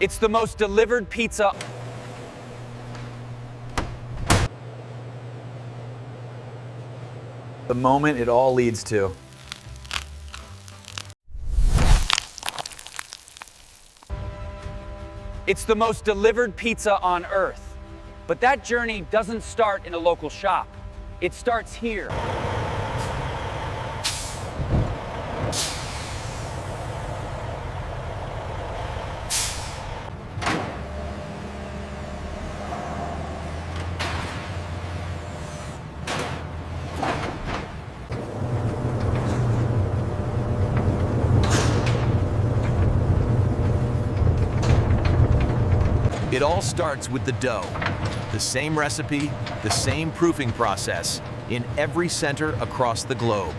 It's the most delivered pizza. The moment it all leads to. It's the most delivered pizza on Earth. But that journey doesn't start in a local shop. It starts here. It all starts with the dough. The same recipe, the same proofing process in every center across the globe.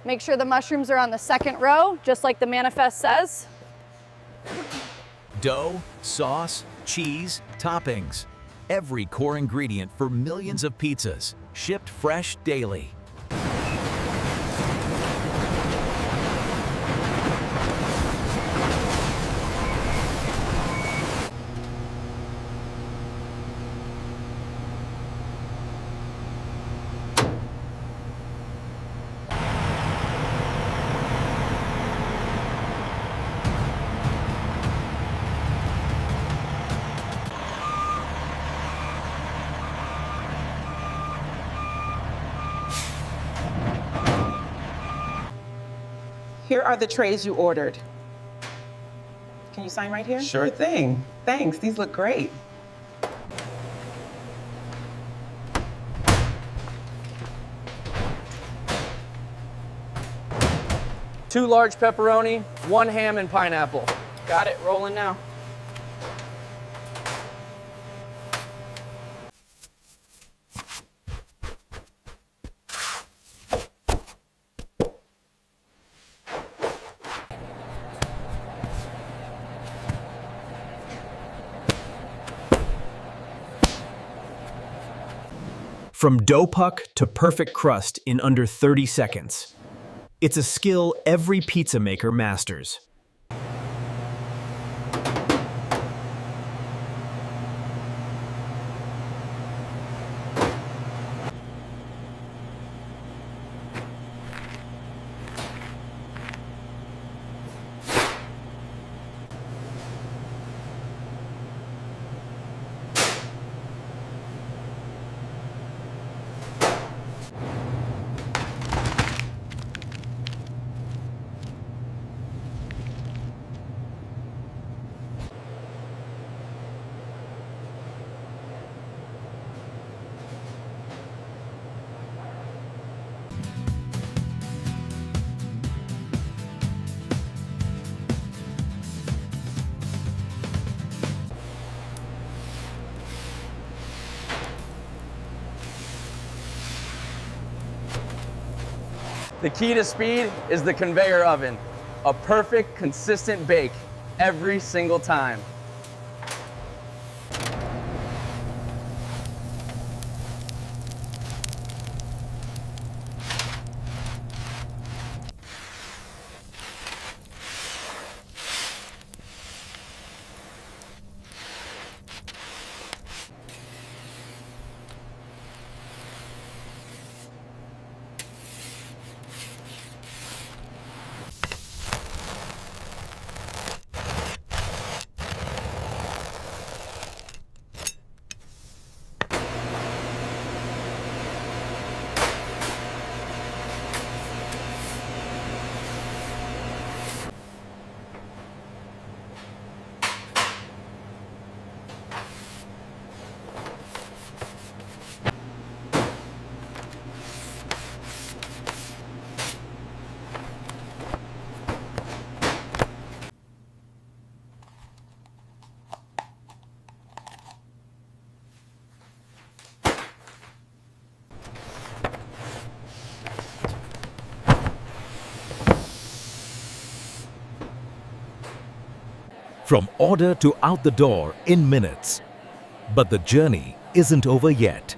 Make sure the mushrooms are on the second row, just like the manifest says. Dough, sauce, cheese, toppings. Every core ingredient for millions of pizzas, shipped fresh daily. Here are the trays you ordered. Can you sign right here? Sure thing. Thanks, these look great. Two large pepperoni, one ham and pineapple. Got it, rolling now. From dough puck to perfect crust in under 30 seconds. It's a skill every pizza maker masters. The key to speed is the conveyor oven. A perfect, consistent bake every single time. From order to out the door in minutes. But the journey isn't over yet.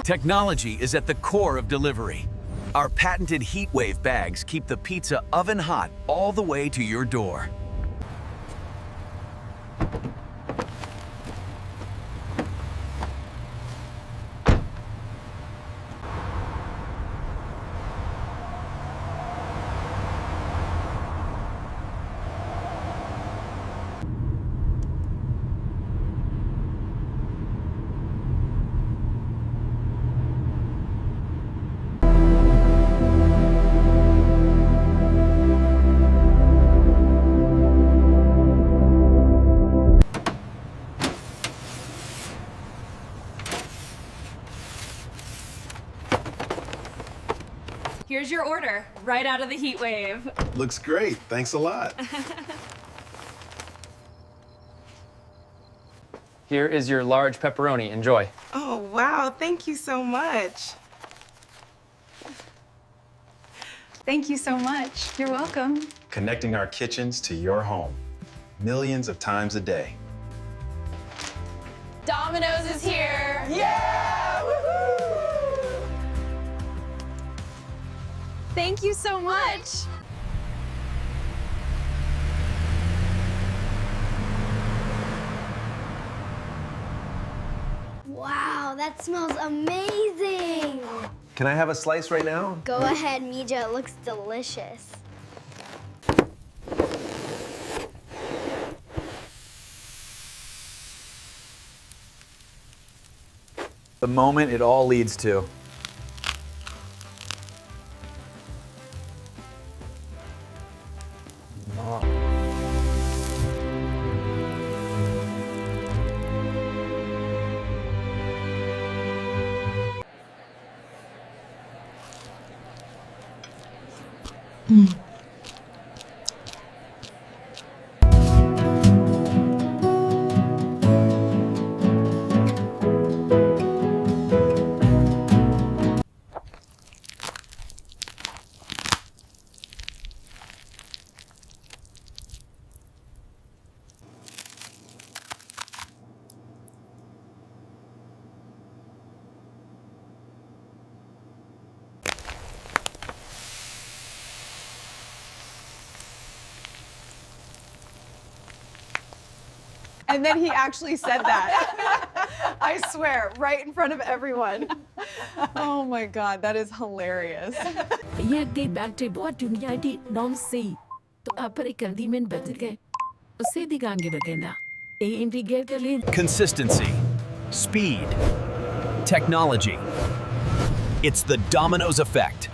Technology is at the core of delivery. Our patented heatwave bags keep the pizza oven hot all the way to your door. Here's your order, right out of the heat wave. Looks great. Thanks a lot. Here is your large pepperoni. Enjoy. Oh, wow. Thank you so much. Thank you so much. You're welcome. Connecting our kitchens to your home. Millions of times a day. Domino's is here. Yeah! Woohoo! Thank you so much. Wow, that smells amazing. Can I have a slice right now? Go ahead, Mija. It looks delicious. The moment it all leads to. And then he actually said that. I swear, right in front of everyone. Oh my God, that is hilarious. Consistency, speed, technology. It's the Domino's effect.